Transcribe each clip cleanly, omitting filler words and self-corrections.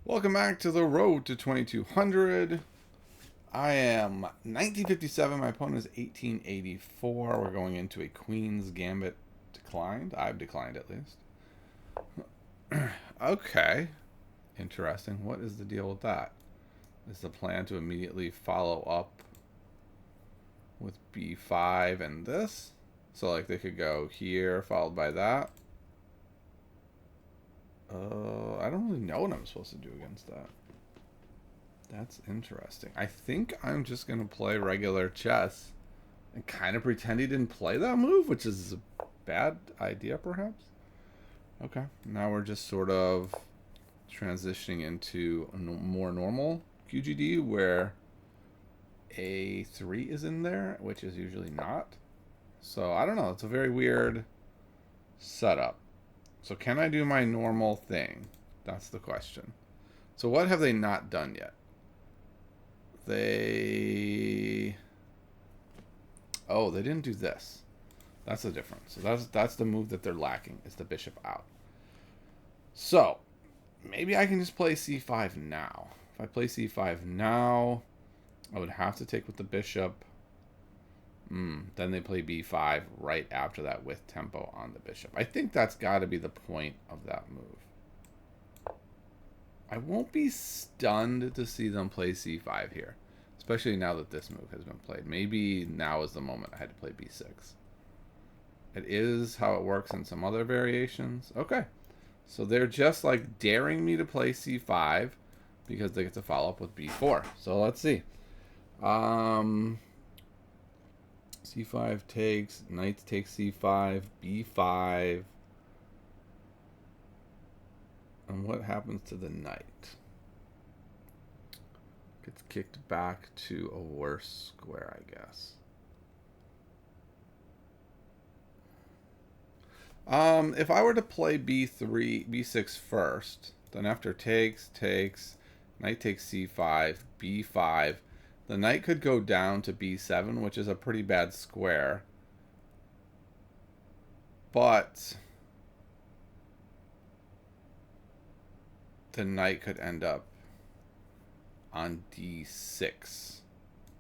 Welcome back to the road to 2200. I am 1957. My opponent is 1884. We're going into a Queen's Gambit declined. I've declined at least. Okay. Interesting. What is the deal with that? Is the plan to immediately follow up with b5 and this? So, like, they could go here, followed by that. I don't really know what I'm supposed to do against that. That's interesting. I think I'm just going to play regular chess and kind of pretend he didn't play that move, which is a bad idea, perhaps. Okay, now we're just sort of transitioning into a more normal QGD where A3 is in there, which is usually not. So I don't know. It's a very weird setup. So can I do my normal thing? That's the question. So what have they not done yet? They didn't do this. That's the difference. So that's the move that they're lacking, is the bishop out. So maybe I can just play c5 now. If I play c5 now, I would have to take with the bishop. Then they play b5 right after that with tempo on the bishop. I think that's got to be the point of that move. I won't be stunned to see them play c5 here, especially now that this move has been played. Maybe now is the moment I had to play b6. It is how it works in some other variations. Okay. So they're just like daring me to play c5 because they get to follow up with b4. So let's see. C5 takes, knight takes c5, b5. And what happens to the knight? Gets kicked back to a worse square, I guess. If I were to play b3, b6 first, then after takes, knight takes c5, b5, the knight could go down to b7, which is a pretty bad square. But the knight could end up on d6,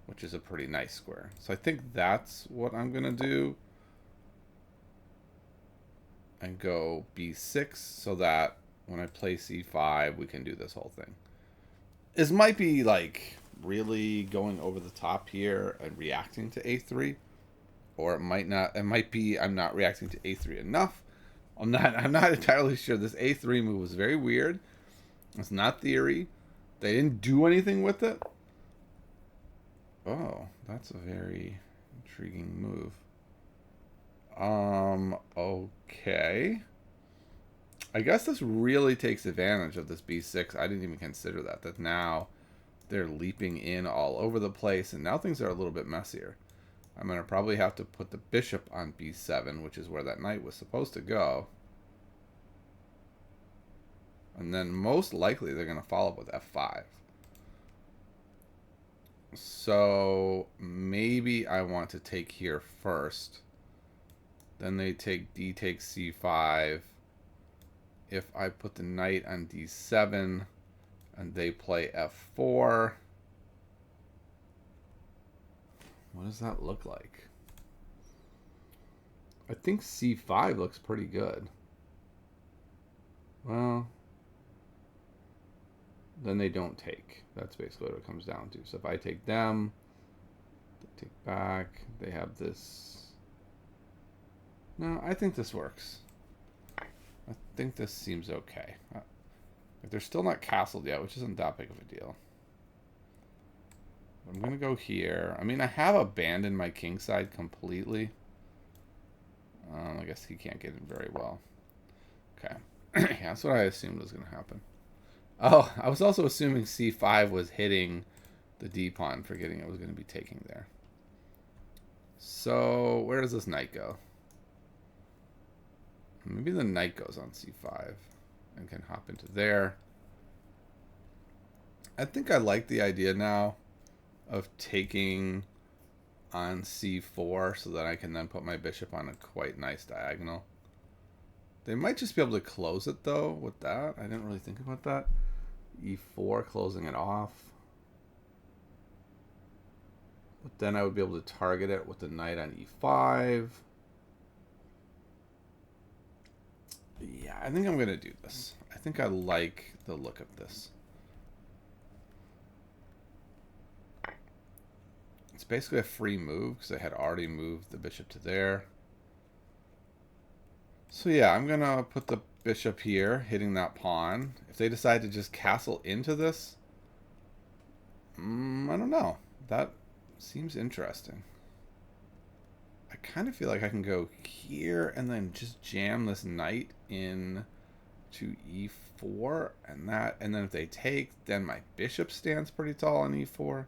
which is a pretty nice square. So I think that's what I'm going to do. And go b6 so that when I play c5, we can do this whole thing. This might be like really going over the top here and reacting to a3, or it might not. It might be I'm not reacting to a3 enough. I'm not entirely sure. This a3 move was very weird. It's not theory. They didn't do anything with it. Oh, that's a very intriguing move. Okay. I guess this really takes advantage of this b6. I didn't even consider that. That now they're leaping in all over the place, and now things are a little bit messier. I'm going to probably have to put the bishop on b7, which is where that knight was supposed to go. And then most likely they're going to follow up with f5. So maybe I want to take here first. Then they take d takes c5. If I put the knight on d7 and they play f4, what does that look like? I think c5 looks pretty good. Well, then they don't take. That's basically what it comes down to. So if I take them, they take back, they have this. No, I think this works. I think this seems okay. If they're still not castled yet, which isn't that big of a deal. I'm going to go here. I mean, I have abandoned my king side completely. I guess he can't get in very well. Okay. Yeah, that's what I assumed was going to happen. Oh, I was also assuming c5 was hitting the d-pawn, forgetting it was going to be taking there. So, where does this knight go? Maybe the knight goes on c5 and can hop into there. I think I like the idea now of taking on c4 so that I can then put my bishop on a quite nice diagonal. They might just be able to close it, though, with that. I didn't really think about that. e4, closing it off. But then I would be able to target it with the knight on e5. Yeah, I think I'm going to do this. I think I like the look of this. It's basically a free move because I had already moved the bishop to there. So yeah, I'm going to put the bishop here, hitting that pawn. If they decide to just castle into this, I don't know. That seems interesting. I kind of feel like I can go here and then just jam this knight in to e4 and then if they take, then my bishop stands pretty tall on e4.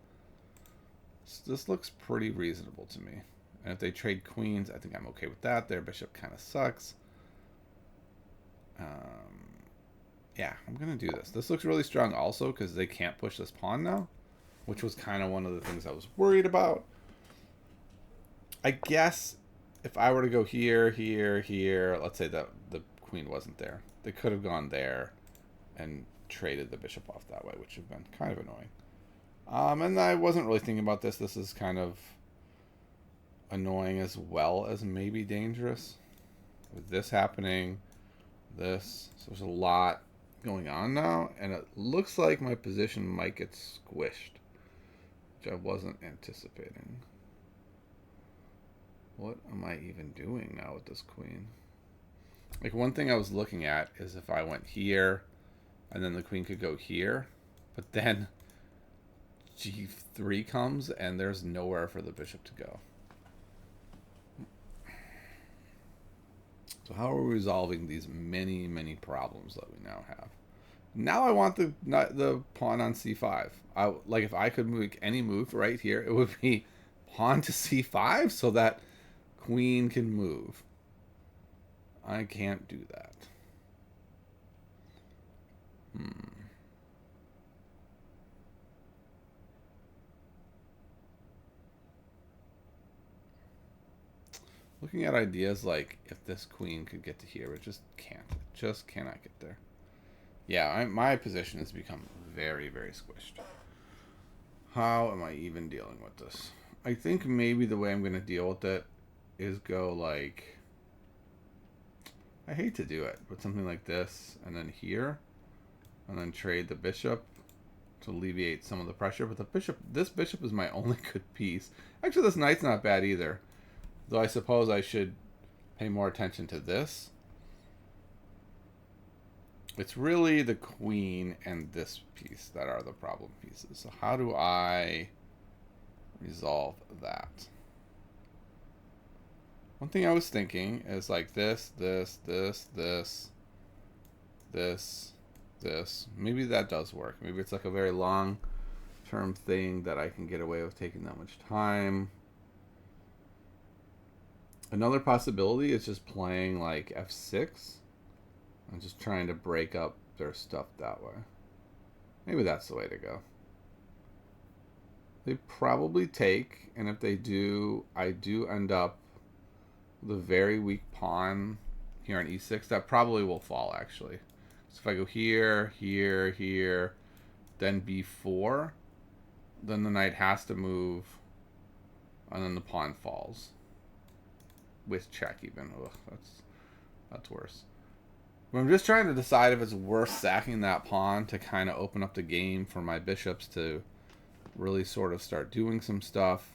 So this looks pretty reasonable to me. And if they trade queens, I think I'm okay with that. Their bishop kind of sucks. Yeah, I'm going to do this. This looks really strong also because they can't push this pawn now, which was kind of one of the things I was worried about. I guess if I were to go here, here, here, let's say that the queen wasn't there. They could have gone there and traded the bishop off that way, which would have been kind of annoying. And I wasn't really thinking about this. This is kind of annoying as well as maybe dangerous. With this happening, this. So there's a lot going on now, and it looks like my position might get squished, which I wasn't anticipating. What am I even doing now with this queen? Like, one thing I was looking at is if I went here, and then the queen could go here, but then g3 comes, and there's nowhere for the bishop to go. So how are we resolving these many, many problems that we now have? Now I want the pawn on c5. Like, if I could make any move right here, it would be pawn to c5 so that queen can move. I can't do that. Looking at ideas like if this queen could get to here, it just can't. It just cannot get there. Yeah, my position has become very, very squished. How am I even dealing with this? I think maybe the way I'm going to deal with it is go like... I hate to do it, but something like this, and then here, and then trade the bishop to alleviate some of the pressure. But this bishop is my only good piece. Actually, this knight's not bad either. Though I suppose I should pay more attention to this. It's really the queen and this piece that are the problem pieces. So how do I resolve that? One thing I was thinking is like this. Maybe that does work. Maybe it's like a very long-term thing that I can get away with taking that much time. Another possibility is just playing like f6 and just trying to break up their stuff that way. Maybe that's the way to go. They probably take, and if they do, I do end up with a very weak pawn here on e6. That probably will fall, actually. So if I go here, here, here, then b4, then the knight has to move, and then the pawn falls. With check even. Ugh, that's worse. But I'm just trying to decide if it's worth sacking that pawn to kind of open up the game for my bishops to really sort of start doing some stuff.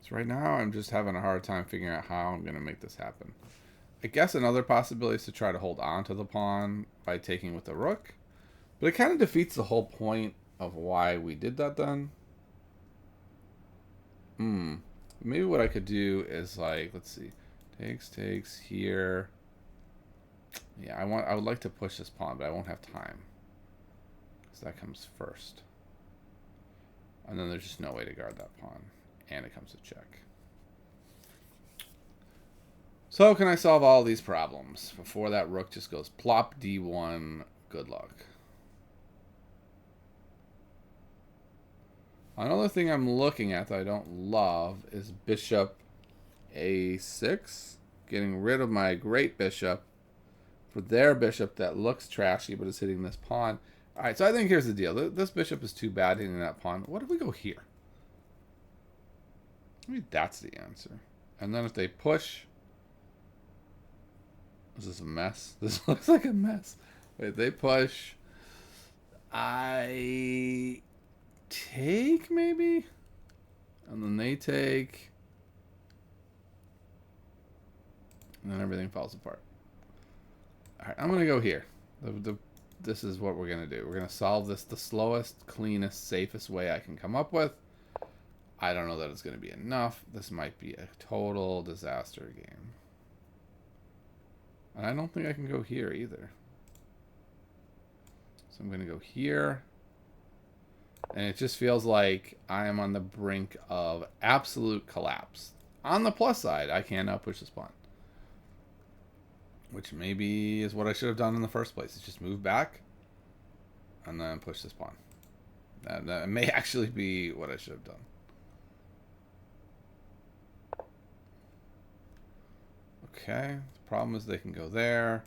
So right now I'm just having a hard time figuring out how I'm going to make this happen. I guess another possibility is to try to hold on to the pawn by taking with the rook. But it kind of defeats the whole point of why we did that then. Maybe what I could do is like, let's see, takes here. Yeah, I would like to push this pawn, but I won't have time because that comes first. And then there's just no way to guard that pawn, and it comes to check. So can I solve all these problems before that rook just goes plop d1? Good luck. Another thing I'm looking at that I don't love is bishop a6. Getting rid of my great bishop for their bishop that looks trashy but is hitting this pawn. All right, so I think here's the deal. This bishop is too bad hitting that pawn. What if we go here? Maybe that's the answer. And then if they push... Is this a mess? This looks like a mess. Wait, they push... I... take, maybe? And then they take... And then everything falls apart. Alright, I'm going to go here. This is what we're going to do. We're going to solve this the slowest, cleanest, safest way I can come up with. I don't know that it's going to be enough. This might be a total disaster game. And I don't think I can go here either. So I'm going to go here. And it just feels like I am on the brink of absolute collapse. On the plus side, I can now push this pawn. Which maybe is what I should have done in the first place. Is just move back and then push this pawn. That may actually be what I should have done. Okay. The problem is they can go there,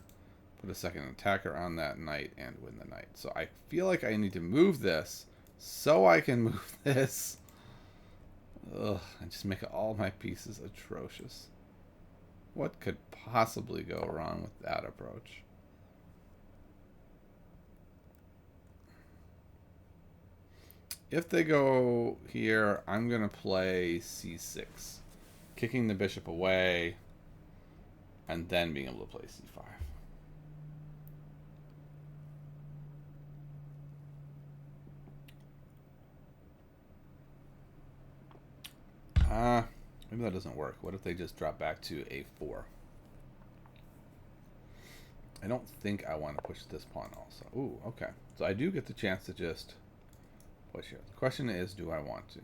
put a second attacker on that knight, and win the knight. So I feel like I need to move this so I can move this. Ugh, and just make all my pieces atrocious. What could possibly go wrong with that approach? If they go here, I'm going to play c6. Kicking the bishop away, and then being able to play c5. Maybe that doesn't work. What if they just drop back to a4? I don't think I want to push this pawn also. Ooh, okay. So I do get the chance to just push here. The question is, do I want to?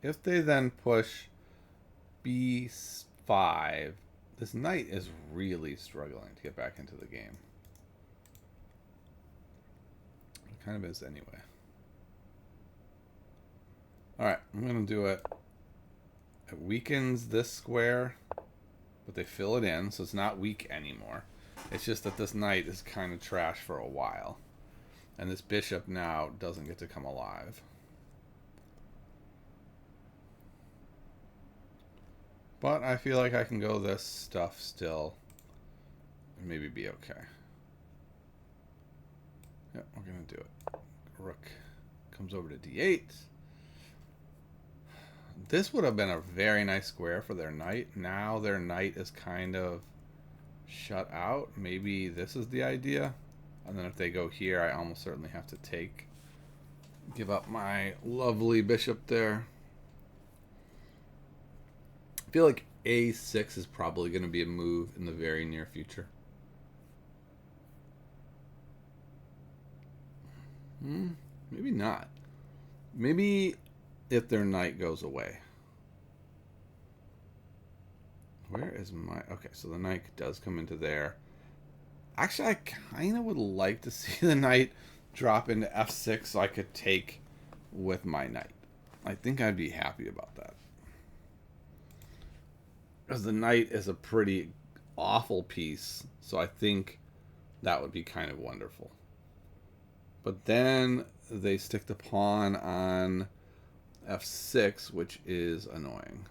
If they then push b5, this knight is really struggling to get back into the game. It kind of is anyway. Alright, I'm going to do it. It weakens this square, but they fill it in, so it's not weak anymore. It's just that this knight is kind of trash for a while. And this bishop now doesn't get to come alive. But I feel like I can go this stuff still and maybe be okay. Yep, we're going to do it. Rook comes over to d8. This would have been a very nice square for their knight. Now their knight is kind of shut out. Maybe this is the idea. And then if they go here, I almost certainly have to give up my lovely bishop there. I feel like a6 is probably going to be a move in the very near future. Maybe not. Maybe if their knight goes away. Where is my... Okay, so the knight does come into there. Actually, I kind of would like to see the knight drop into f6 so I could take with my knight. I think I'd be happy about that. Because the knight is a pretty awful piece, so I think that would be kind of wonderful. But then they stick the pawn on f6, which is annoying.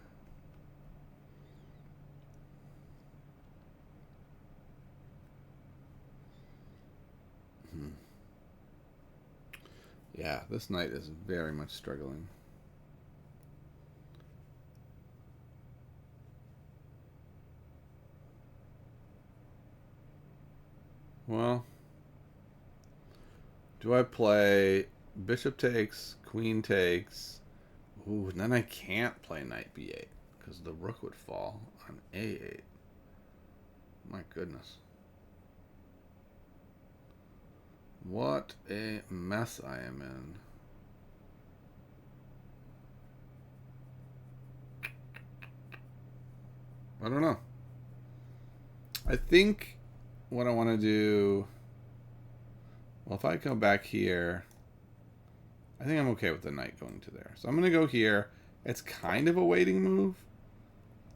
Yeah, this knight is very much struggling. Well, do I play bishop takes, queen takes? Ooh, and then I can't play knight b8 because the rook would fall on a8. My goodness. What a mess I am in. I don't know. I think what I want to do... Well, if I come back here, I think I'm okay with the knight going to there. So I'm going to go here. It's kind of a waiting move.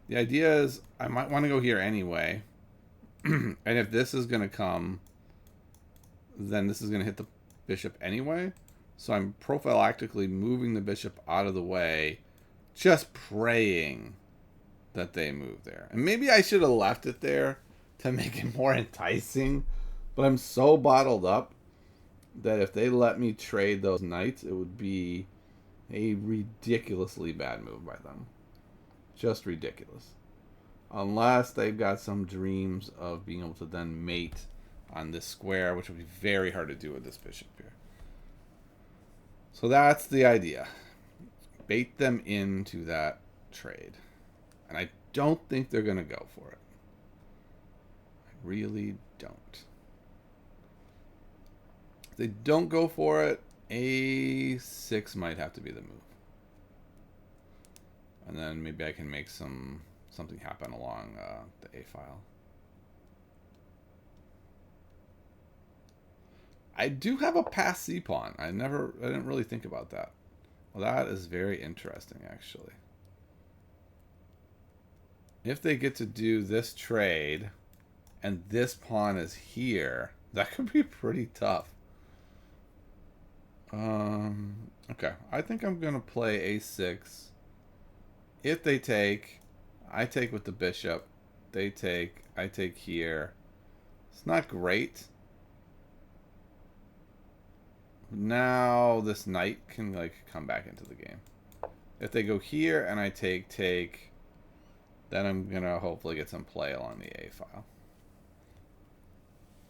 The idea is I might want to go here anyway. And if this is going to come, then this is going to hit the bishop anyway. So I'm prophylactically moving the bishop out of the way, just praying that they move there. And maybe I should have left it there to make it more enticing, but I'm so bottled up that if they let me trade those knights, it would be a ridiculously bad move by them. Just ridiculous. Unless they've got some dreams of being able to then mate on this square, which would be very hard to do with this bishop here. So that's the idea. Bait them into that trade. And I don't think they're going to go for it. I really don't. If they don't go for it, a6 might have to be the move. And then maybe I can make something happen along the a file. I do have a pass c pawn. I didn't really think about that. Well, that is very interesting, actually. If they get to do this trade, and this pawn is here, that could be pretty tough. Okay, I think I'm gonna play a6. If they take, I take with the bishop. They take, I take here. It's not great. Now this knight can like come back into the game. If they go here and I take, then I'm gonna hopefully get some play along the a file.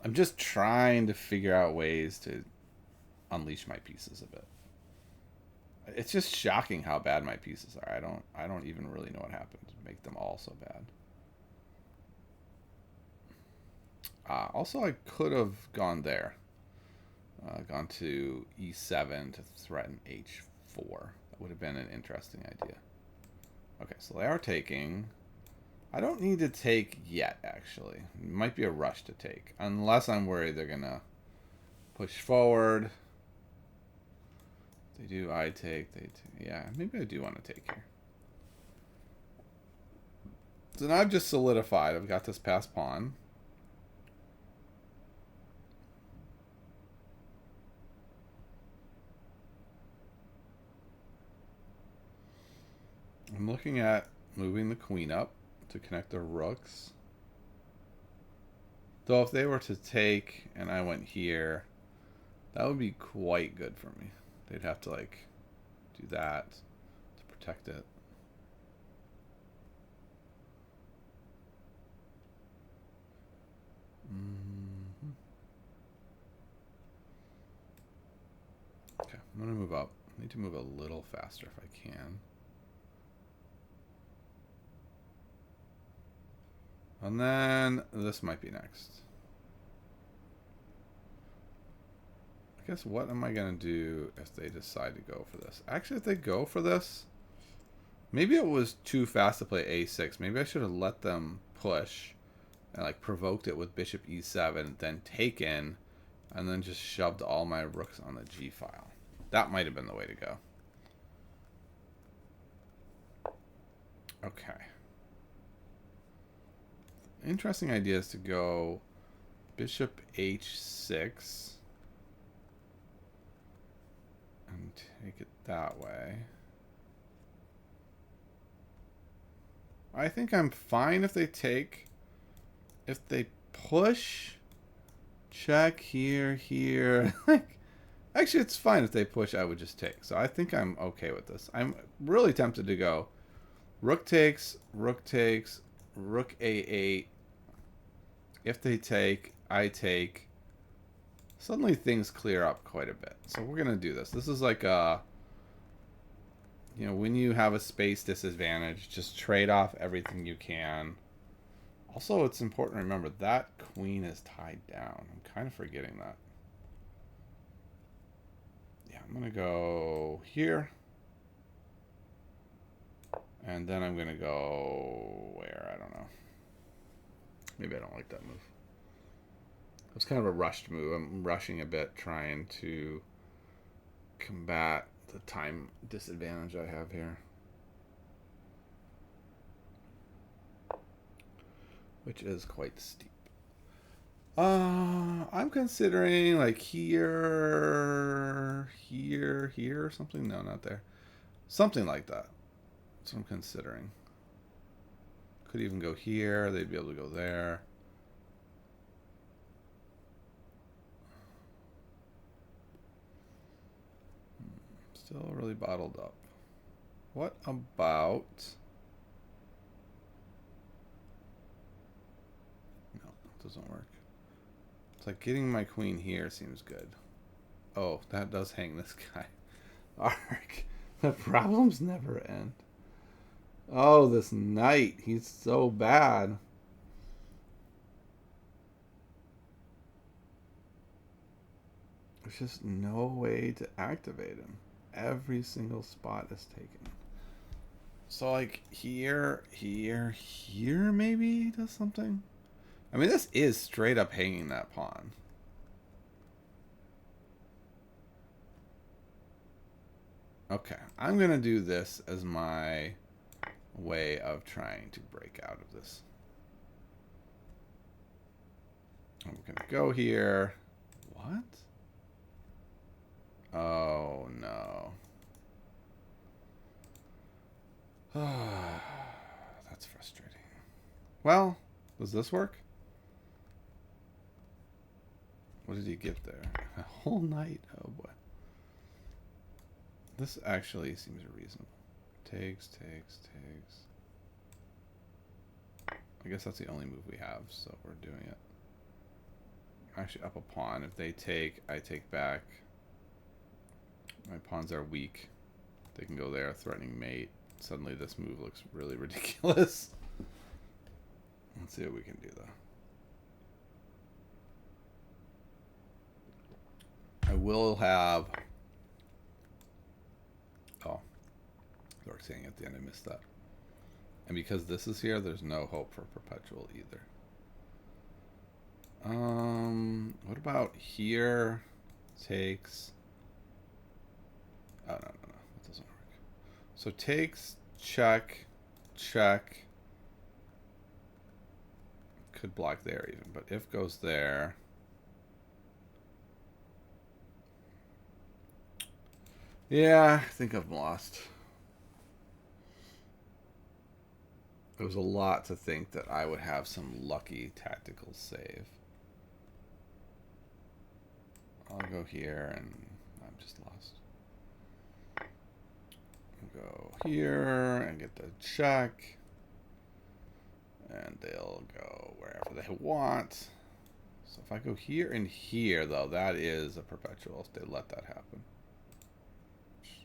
I'm just trying to figure out ways to unleash my pieces a bit. It's just shocking how bad my pieces are. I don't even really know what happened to make them all so bad. Also, I could have gone there. Gone to e7 to threaten h4. That would have been an interesting idea. Okay, so they are taking. I don't need to take yet, actually. It might be a rush to take. Unless I'm worried they're going to push forward. They do, I take, they take. Yeah, maybe I do want to take here. So now I've just solidified. I've got this passed pawn. I'm looking at moving the queen up to connect the rooks. Though if they were to take and I went here, that would be quite good for me. They'd have to like do that to protect it. Okay, I'm gonna move up. I need to move a little faster if I can. And then this might be next. I guess what am I going to do if they decide to go for this? Actually, if they go for this, maybe it was too fast to play a6. Maybe I should have let them push and like provoked it with bishop e7, then taken, and then just shoved all my rooks on the g file. That might have been the way to go. Okay. Interesting idea is to go bishop h6 and take it that way. I think I'm fine if they take. If they push, check here, here. Like, actually, it's fine if they push. I would just take. So I think I'm okay with this. I'm really tempted to go rook takes, rook takes, rook a8. If they take, I take. Suddenly things clear up quite a bit. So we're going to do this. This is like a, you know, when you have a space disadvantage, just trade off everything you can. Also, it's important to remember that queen is tied down. I'm kind of forgetting that. Yeah, I'm going to go here. And then I'm going to go where? I don't know. Maybe I don't like that move. It's kind of a rushed move. I'm rushing a bit, trying to combat the time disadvantage I have here. Which is quite steep. I'm considering like here, or something. No, not there. Something like that. That's what I'm considering. Could even go here. They'd be able to go there. Still really bottled up. What about... No, it doesn't work. It's like getting my queen here seems good. Oh, that does hang this guy. Ark. The problems never end. Oh, this knight. He's so bad. There's just no way to activate him. Every single spot is taken. So, like, here maybe he does something? I mean, this is straight up hanging that pawn. Okay, I'm going to do this as my way of trying to break out of this. I'm going to go here. What? Oh, no. That's frustrating. Well, does this work? What did he get there? A whole night. Oh, boy. This actually seems reasonable. Takes. I guess that's the only move we have, so we're doing it. Actually, up a pawn. If they take, I take back. My pawns are weak. They can go there, threatening mate. Suddenly this move looks really ridiculous. Let's see what we can do, though. I will have... Oh. They're saying at the end I missed that. And because this is here, there's no hope for perpetual either. What about here? Takes... Oh, no. That doesn't work. So takes, check. Could block there even, but if goes there. Yeah, I think I've lost. It was a lot to think that I would have some lucky tactical save. I'll go here and I'm just lost. I'll go here and get the check. And they'll go wherever they want. So if I go here and here, though, that is a perpetual if they let that happen.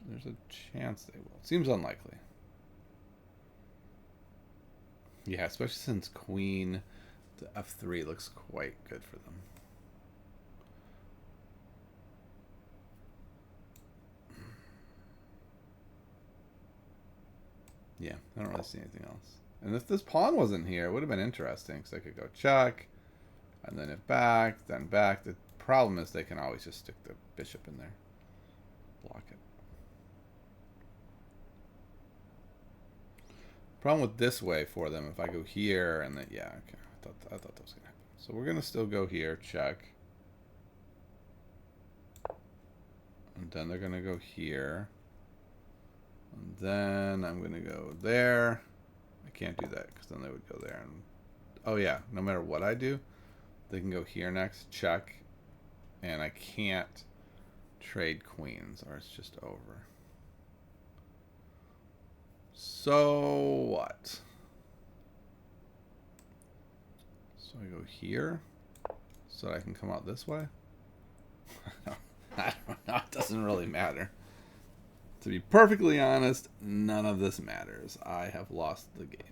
There's a chance they will. Seems unlikely. Yeah, especially since queen to f3 looks quite good for them. Yeah, I don't really see anything else. And if this pawn wasn't here, it would have been interesting, because I could go check, and then if back, then back. The problem is they can always just stick the bishop in there. Block it. Problem with this way for them, if I go here, and then, yeah, okay. I thought that was going to happen. So we're going to still go here, check. And then they're going to go here. And then I'm going to go there. I can't do that because then they would go there. And oh, yeah. No matter what I do, they can go here next. Check. And I can't trade queens or it's just over. So what? So I go here so that I can come out this way? I don't know. It doesn't really matter. To be perfectly honest, none of this matters. I have lost the game.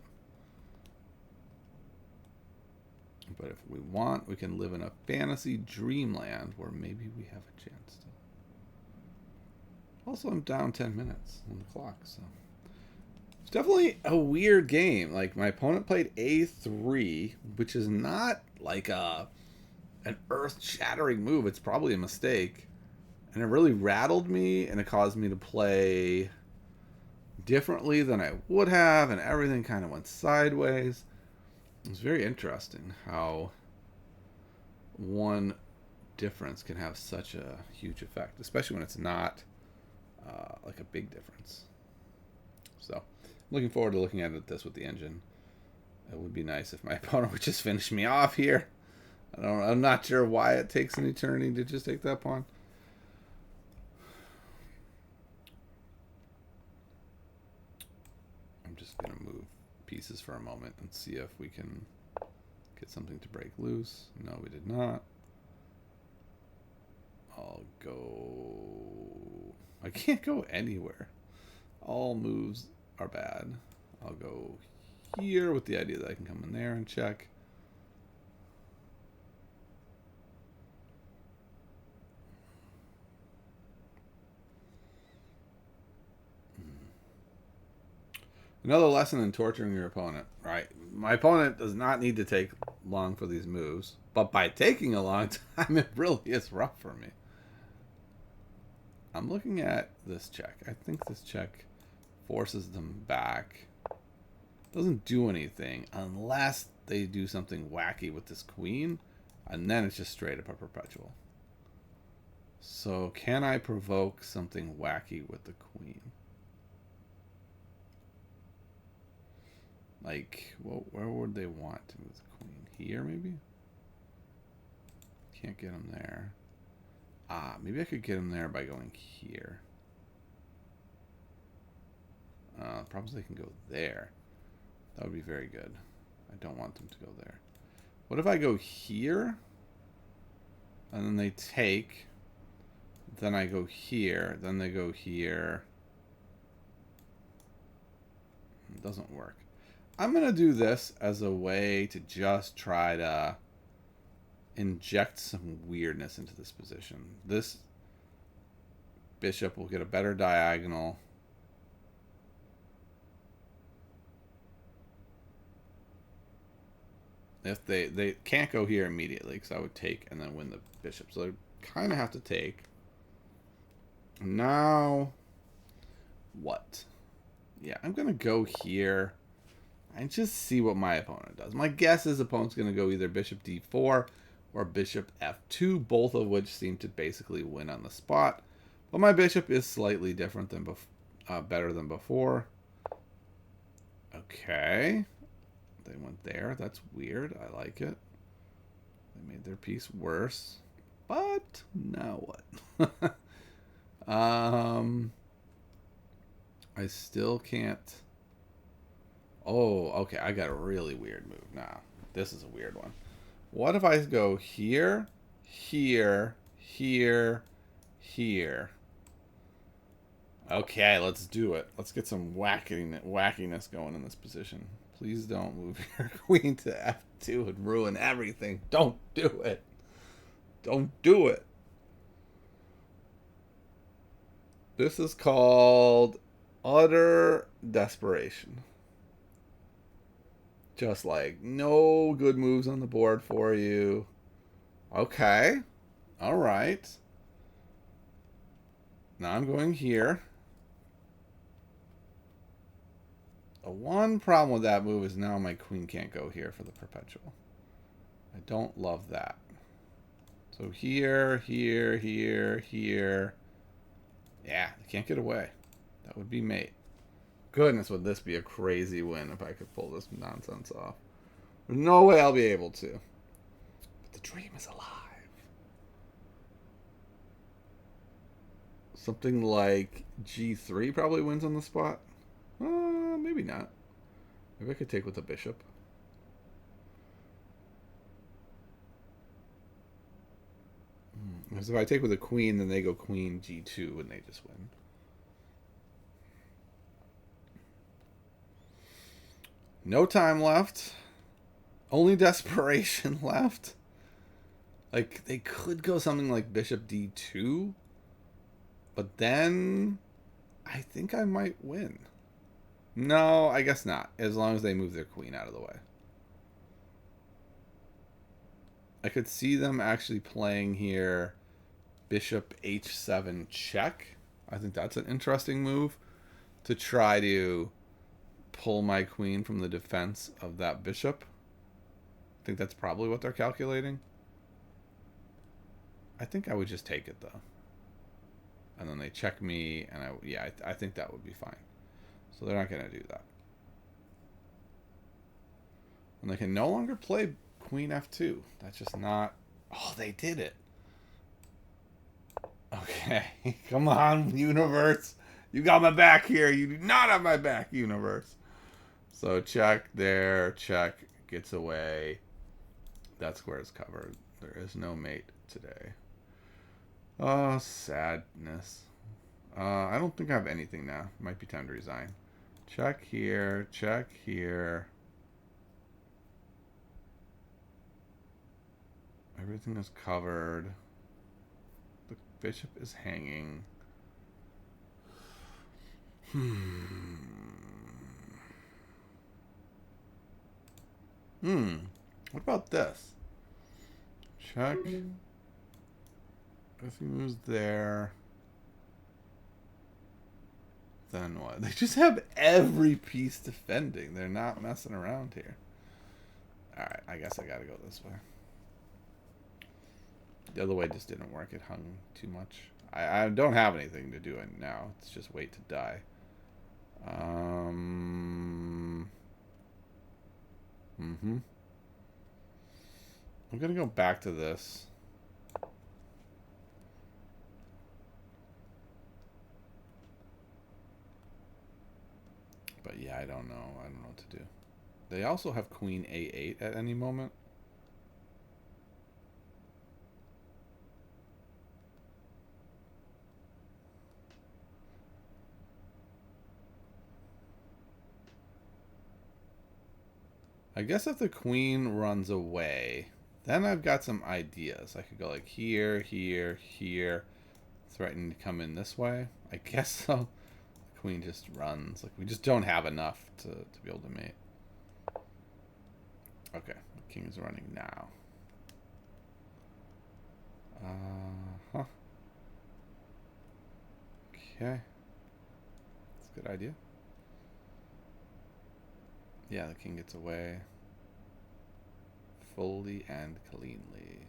But if we want, we can live in a fantasy dreamland where maybe we have a chance to. Also, I'm down 10 minutes on the clock, so. It's definitely a weird game. Like, my opponent played a3, which is not like an earth-shattering move. It's probably a mistake. And it really rattled me, and it caused me to play differently than I would have, and everything kind of went sideways. It was very interesting how one difference can have such a huge effect, especially when it's not like a big difference. So, I'm looking forward to looking at this with the engine. It would be nice if my opponent would just finish me off here. I'm not sure why it takes an eternity to just take that pawn. I'm just going to move pieces for a moment and see if we can get something to break loose. No, we did not. I'll go... I can't go anywhere. All moves are bad. I'll go here with the idea that I can come in there and check. Another lesson in torturing your opponent. Right. My opponent does not need to take long for these moves, but by taking a long time, it really is rough for me. I'm looking at this check. I think this check forces them back. Doesn't do anything unless they do something wacky with this queen, and then it's just straight up a perpetual. So can I provoke something wacky with the queen? Like, well, where would they want to move the queen? Here, maybe? Can't get him there. Ah, maybe I could get him there by going here. Probably they can go there. That would be very good. I don't want them to go there. What if I go here? And then they take. Then I go here. Then they go here. It doesn't work. I'm going to do this as a way to just try to inject some weirdness into this position. This bishop will get a better diagonal. If they can't go here immediately, because I would take and then win the bishop. So they kind of have to take. Now, what? Yeah, I'm going to go here and just see what my opponent does. My guess is the opponent's going to go either bishop d4 or bishop f2, both of which seem to basically win on the spot. But my bishop is slightly different than better than before. Okay. They went there. That's weird. I like it. They made their piece worse. But now what? I still can't. Oh, okay. I got a really weird move now. This is a weird one. What if I go here, here, here, here? Okay, let's do it. Let's get some wackiness going in this position. Please don't move your queen to f2 and ruin everything. Don't do it. Don't do it. This is called utter desperation. Just like, no good moves on the board for you. Okay. All right. Now I'm going here. The one problem with that move is now my queen can't go here for the perpetual. I don't love that. So here, here, here, here. Yeah, they can't get away. That would be mate. Goodness, would this be a crazy win if I could pull this nonsense off. There's no way I'll be able to. But the dream is alive. Something like g3 probably wins on the spot. Maybe not. Maybe I could take with the bishop. Because if I take with a queen, then they go queen g2 and they just win. No time left. Only desperation left. Like, they could go something like bishop d2. But then I think I might win. No, I guess not. As long as they move their queen out of the way. I could see them actually playing here bishop h7 check. I think that's an interesting move to try to pull my queen from the defense of that bishop. I think that's probably what they're calculating. I think I would just take it though. And then they check me, and I think that would be fine. So they're not going to do that. And they can no longer play Queen F2. That's just not... Oh, they did it. Okay. Come on, universe. You got my back here. You do not have my back, universe. So check there. Check. Gets away. That square is covered. There is no mate today. Oh, sadness. I don't think I have anything now. Might be time to resign. Check here. Check here. Everything is covered. The bishop is hanging. What about this? Check. If he moves there, then what? They just have every piece defending. They're not messing around here. Alright, I guess I gotta go this way. The other way just didn't work. It hung too much. I don't have anything to do it now. It's just wait to die. I'm gonna go back to this. But yeah, I don't know. I don't know what to do. They also have Queen A8 at any moment. I guess if the queen runs away, then I've got some ideas. I could go like here, here, here. Threaten to come in this way. I guess so. The queen just runs. Like, we just don't have enough to be able to mate. Okay, the king is running now. Okay. That's a good idea. Yeah, the king gets away. Fully and cleanly.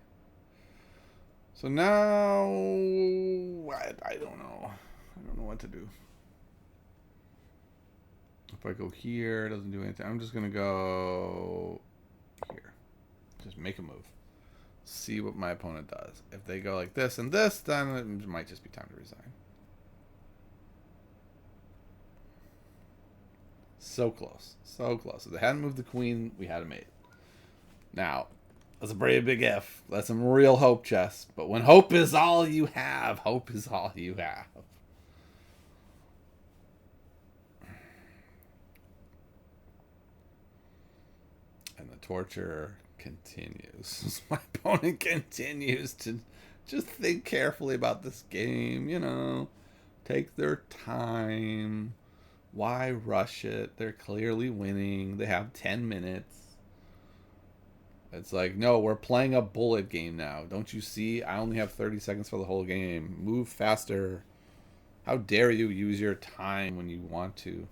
So now... I don't know. I don't know what to do. If I go here, it doesn't do anything. I'm just going to go here. Just make a move. See what my opponent does. If they go like this and this, then it might just be time to resign. So close. So close. If they hadn't moved the queen, we had a mate. Now, that's a pretty big if. That's some real hope, chess. But when hope is all you have, hope is all you have. And the torture continues. My opponent continues to just think carefully about this game, you know. Take their time. Why rush it? They're clearly winning. They have 10 minutes. It's like, no, we're playing a bullet game now. Don't you see? I only have 30 seconds for the whole game. Move faster. How dare you use your time when you want to?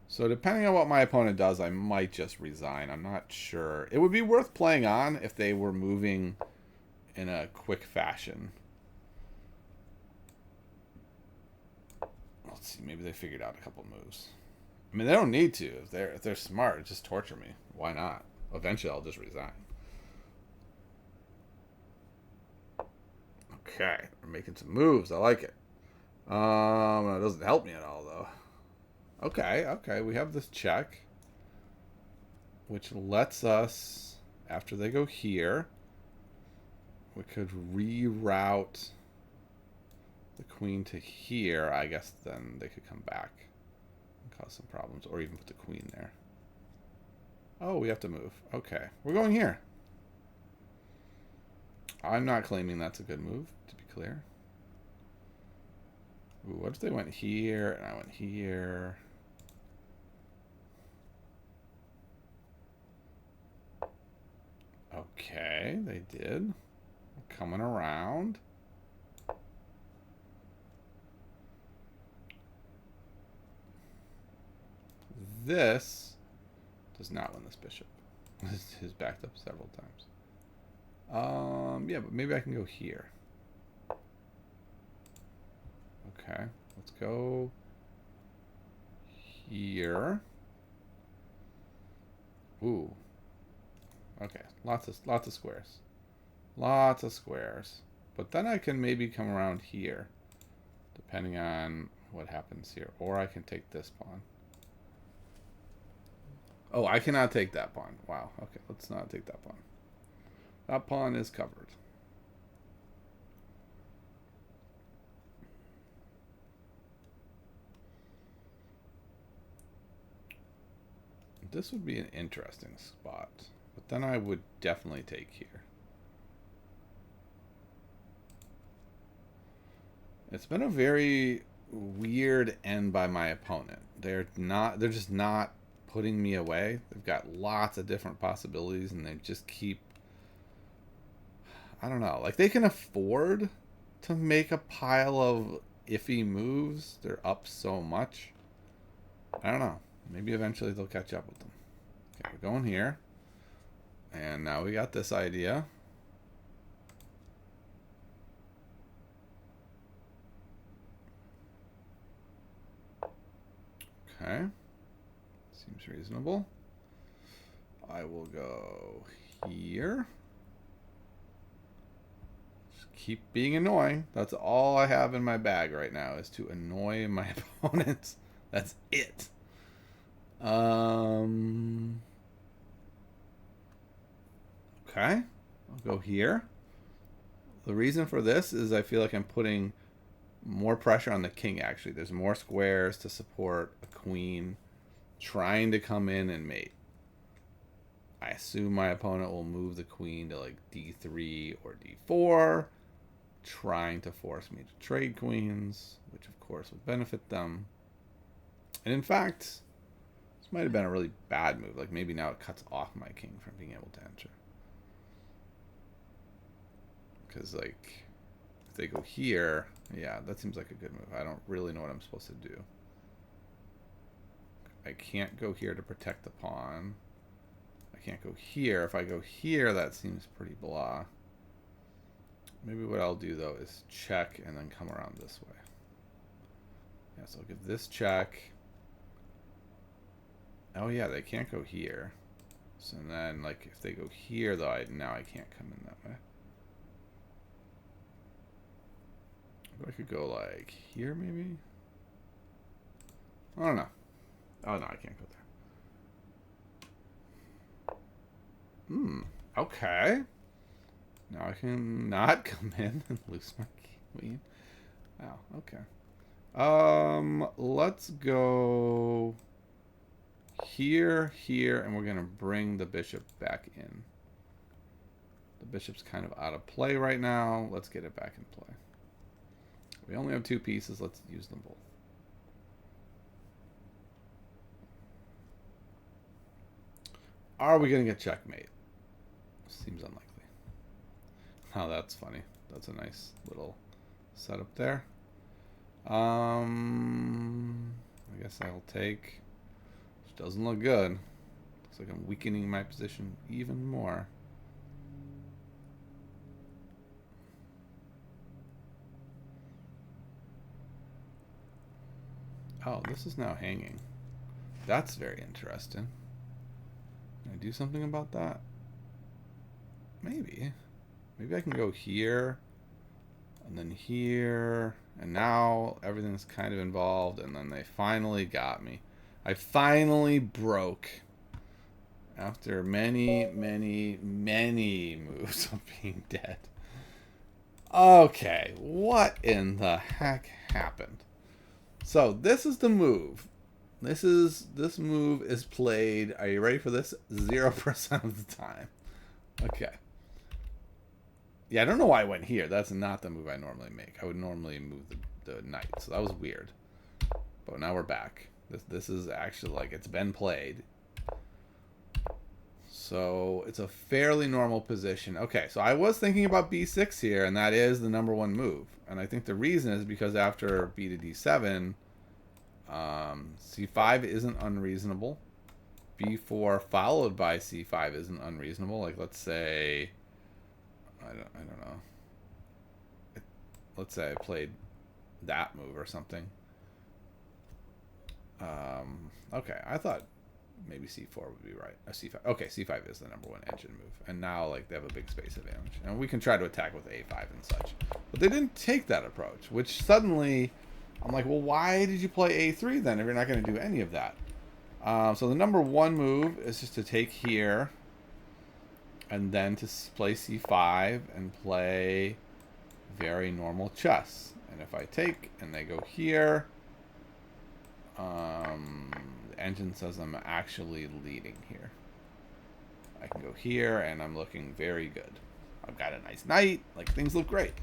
So depending on what my opponent does, I might just resign. I'm not sure. It would be worth playing on if they were moving in a quick fashion. Let's see, maybe they figured out a couple moves. I mean, they don't need to. If they're smart, just torture me. Why not? Eventually, I'll just resign. Okay, we're making some moves. I like it. It doesn't help me at all, though. Okay, we have this check, which lets us, after they go here, we could reroute the queen to here. I guess then they could come back and cause some problems, or even put the queen there. Oh, we have to move. Okay, we're going here. I'm not claiming that's a good move, to be clear. Ooh, what if they went here and I went here? Okay, they did. Coming around. this does not win this bishop. This is backed up several times. Yeah, but maybe I can go here. Okay, let's go here. Ooh. Okay, lots of squares. Lots of squares. But then I can maybe come around here, depending on what happens here. Or I can take this pawn. Oh, I cannot take that pawn. Wow. Okay, let's not take that pawn. That pawn is covered. This would be an interesting spot. But then I would definitely take here. It's been a very weird end by my opponent. They're just not putting me away. They've got lots of different possibilities and they just keep, I don't know, like they can afford to make a pile of iffy moves. They're up so much. I don't know. Maybe eventually they'll catch up with them. Okay, we're going here. And now we got this idea. Okay. Seems reasonable. I will go here. Just keep being annoying. That's all I have in my bag right now is to annoy my opponents. That's it. Okay. I'll go here. The reason for this is I feel like I'm putting more pressure on the king, actually. There's more squares to support a queen trying to come in and mate. I assume my opponent will move the queen to like d3 or d4, trying to force me to trade queens, which of course would benefit them. And in fact, this might have been a really bad move. Like maybe now it cuts off my king from being able to enter. Because like, if they go here, yeah, that seems like a good move. I don't really know what I'm supposed to do. I can't go here to protect the pawn. I can't go here. If I go here, that seems pretty blah. Maybe what I'll do, though, is check and then come around this way. Yeah, so I'll give this check. Oh, yeah, they can't go here. So then, like, if they go here, though, now I can't come in that way. But I could go, like, here, maybe? I don't know. Oh, no, I can't go there. Okay. Now I can not come in and lose my queen. Oh, okay. Let's go here, here, and we're going to bring the bishop back in. The bishop's kind of out of play right now. Let's get it back in play. We only have two pieces. Let's use them both. Are we going to get checkmate? Seems unlikely. Oh, that's funny. That's a nice little setup there. I guess I'll take... Which doesn't look good. Looks like I'm weakening my position even more. Oh, this is now hanging. That's very interesting. Can I do something about that? Maybe. Maybe I can go here, and then here, and now everything's kind of involved, and then they finally got me. I finally broke after many, many, many moves of being dead. Okay, what in the heck happened? So this is the move. This move is played. Are you ready for this? 0% of the time. Okay. Yeah, I don't know why I went here. That's not the move I normally make. I would normally move the knight. So that was weird. But now we're back. This is actually like it's been played. So it's a fairly normal position. Okay, so I was thinking about b6 here, and that is the #1 move. And I think the reason is because after b to d7, C5 isn't unreasonable. B4 followed by C5 isn't unreasonable. Like, let's say, I don't know. Let's say I played that move or something. Okay, I thought maybe C4 would be right. C5. Okay, C5 is the number one engine move. And now, like, they have a big space advantage. And we can try to attack with A5 and such. But they didn't take that approach, which suddenly, I'm like, well, why did you play A3 then if you're not going to do any of that? So the number one move is just to take here and then to play C5 and play very normal chess. And if I take and they go here, the engine says I'm actually leading here. I can go here and I'm looking very good. I've got a nice knight. Like, things look great.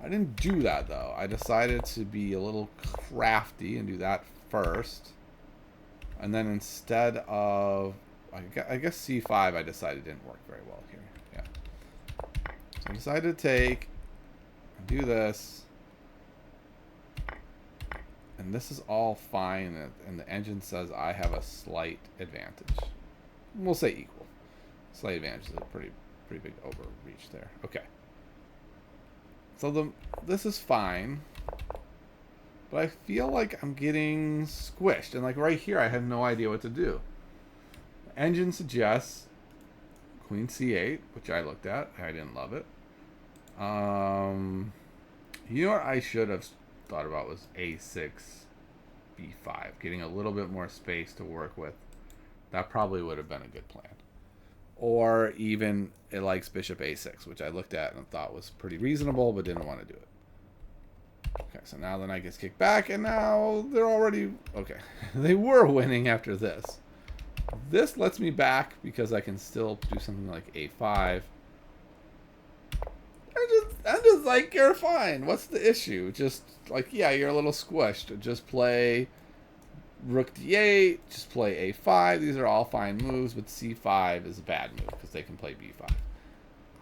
I didn't do that though. I decided to be a little crafty and do that first. And then instead of, I guess C5, I decided didn't work very well here. Yeah. So I decided to take and do this. And this is all fine. And the engine says I have a slight advantage. We'll say equal. Slight advantage is a pretty big overreach there. Okay. So this is fine. But I feel like I'm getting squished. And like right here, I have no idea what to do. The engine suggests Queen C8, which I looked at. I didn't love it. You know what I should have thought about was A6, B5. Getting a little bit more space to work with. That probably would have been a good plan. Or even it likes Bishop A6, which I looked at and thought was pretty reasonable, but didn't want to do it. Okay, so now the knight gets kicked back, and now they're already... Okay, they were winning after this. This lets me back because I can still do something like A5. I'm just like, you're fine. What's the issue? Just like, yeah, you're a little squished. Just play Rook D8, just play A5. These are all fine moves, but C5 is a bad move because they can play B5.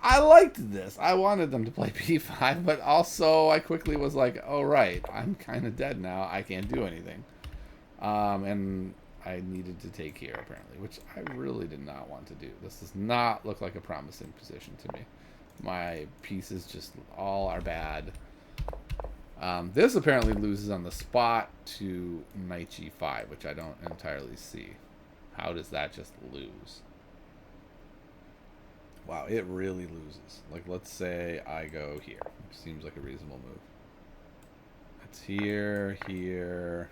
I liked this. I wanted them to play B5, but also I quickly was like, oh, right, I'm kind of dead now. I can't do anything. And I needed to take here, apparently, which I really did not want to do. This does not look like a promising position to me. My pieces just all are bad. This apparently loses on the spot to knight G5, which I don't entirely see. How does that just lose? Wow, it really loses. Like, let's say I go here, which seems like a reasonable move. It's here, here,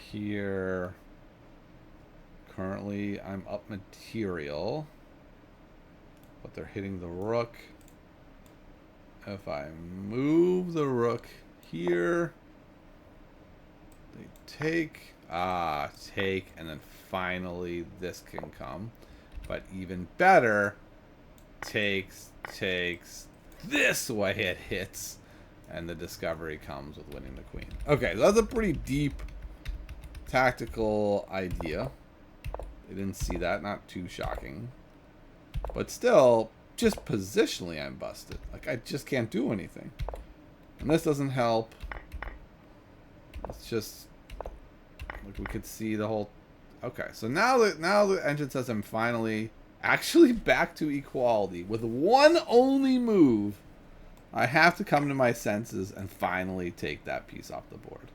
here. Currently, I'm up material, but they're hitting the rook. If I move the rook here, they take, and then finally this can come. But even better, takes, this way it hits, and the discovery comes with winning the queen. Okay, so that's a pretty deep tactical idea. I didn't see that, not too shocking. But still, just positionally I'm busted. Like, I just can't do anything. And this doesn't help. It's just, like, we could see the whole... Okay, so now the engine says I'm finally actually back to equality. With one only move, I have to come to my senses and finally take that piece off the board.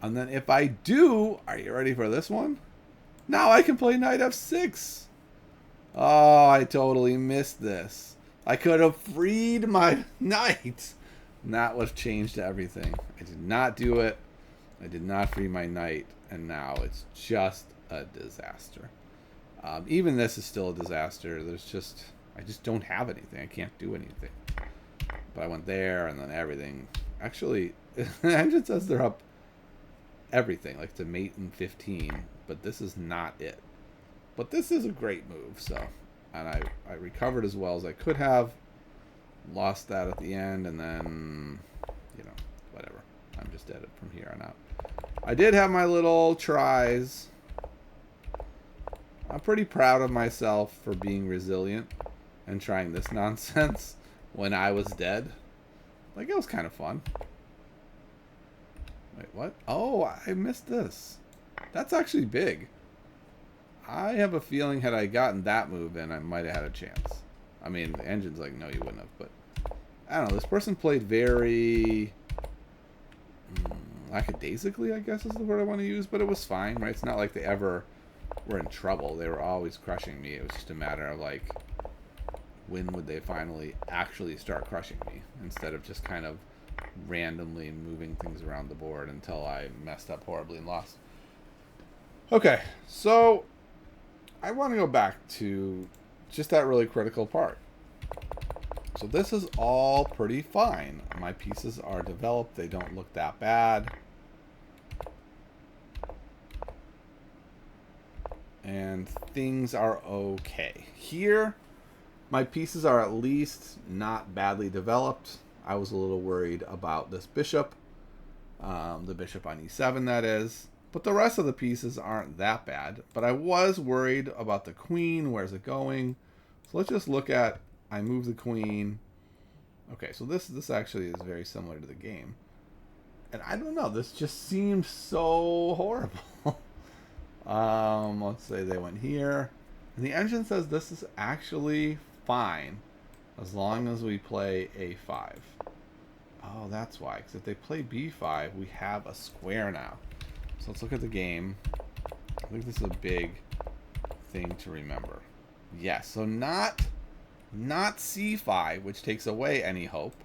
And then if I do, are you ready for this one? Now I can play knight f6. Oh, I totally missed this. I could have freed my knight. And that would have changed everything. I did not do it. I did not free my knight. And now it's just a disaster. Even this is still a disaster. I just don't have anything. I can't do anything. But I went there and then everything. Actually, the engine says they're up everything. Like to mate in 15. But this is not it. But this is a great move. So, and I recovered as well as I could have. Lost that at the end. And then, you know, whatever. I'm just dead from here on out. I did have my little tries. I'm pretty proud of myself for being resilient and trying this nonsense when I was dead. Like, it was kind of fun. Wait, what? Oh, I missed this. That's actually big. I have a feeling had I gotten that move in, I might have had a chance. I mean, the engine's like, no, you wouldn't have. But, I don't know. This person played very lackadaisically, I guess is the word I want to use. But it was fine, right? It's not like they ever were in trouble. They were always crushing me. It was just a matter of, like, when would they finally actually start crushing me? Instead of just kind of randomly moving things around the board until I messed up horribly and lost. Okay, so I want to go back to just that really critical part. So this is all pretty fine. My pieces are developed. They don't look that bad. And things are okay. Here, my pieces are at least not badly developed. I was a little worried about this bishop. The bishop on e7, that is. But the rest of the pieces aren't that bad. But I was worried about the queen. Where's it going? So let's just look at... I move the queen. Okay, so this actually is very similar to the game. And I don't know. This just seems so horrible. Let's say they went here. And the engine says this is actually fine as long as we play a5. Oh, that's why. Because if they play b5, we have a square now. So let's look at the game. I think this is a big thing to remember. Yes, so not c5, which takes away any hope,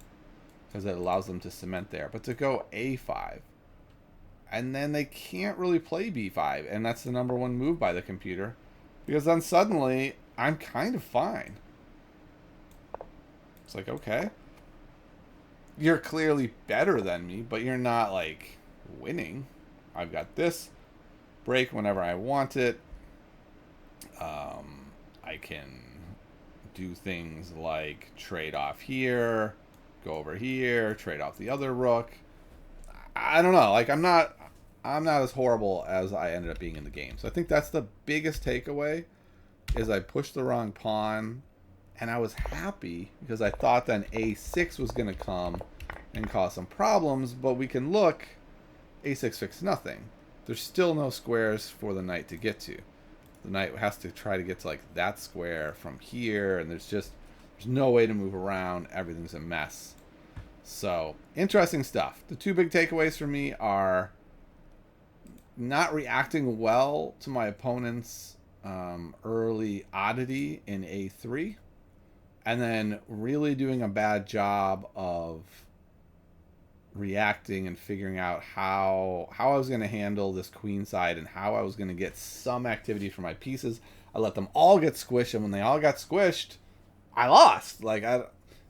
because it allows them to cement there, but to go a5. And then they can't really play b5, and that's the number one move by the computer, because then suddenly I'm kind of fine. It's like, okay, you're clearly better than me, but you're not, like, winning. I've got this break whenever I want it. I can do things like trade off here, go over here, trade off the other rook. I don't know. Like, I'm not as horrible as I ended up being in the game. So I think that's the biggest takeaway, is I pushed the wrong pawn, and I was happy because I thought then a6 was going to come and cause some problems, but we can look, a6 fixed nothing. There's still no squares for the knight to get to. The knight has to try to get to, like, that square from here, and there's no way to move around. Everything's a mess. So, interesting stuff. The two big takeaways for me are not reacting well to my opponent's early oddity in a3, and then really doing a bad job of reacting and figuring out how I was going to handle this queen side and how I was going to get some activity for my pieces. I let them all get squished, and when they all got squished, I lost. Like,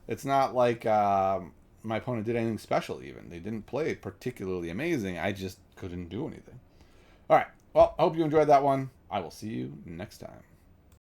it's not like my opponent did anything special even. They didn't play particularly amazing. I just couldn't do anything. All right. Well, I hope you enjoyed that one. I will see you next time.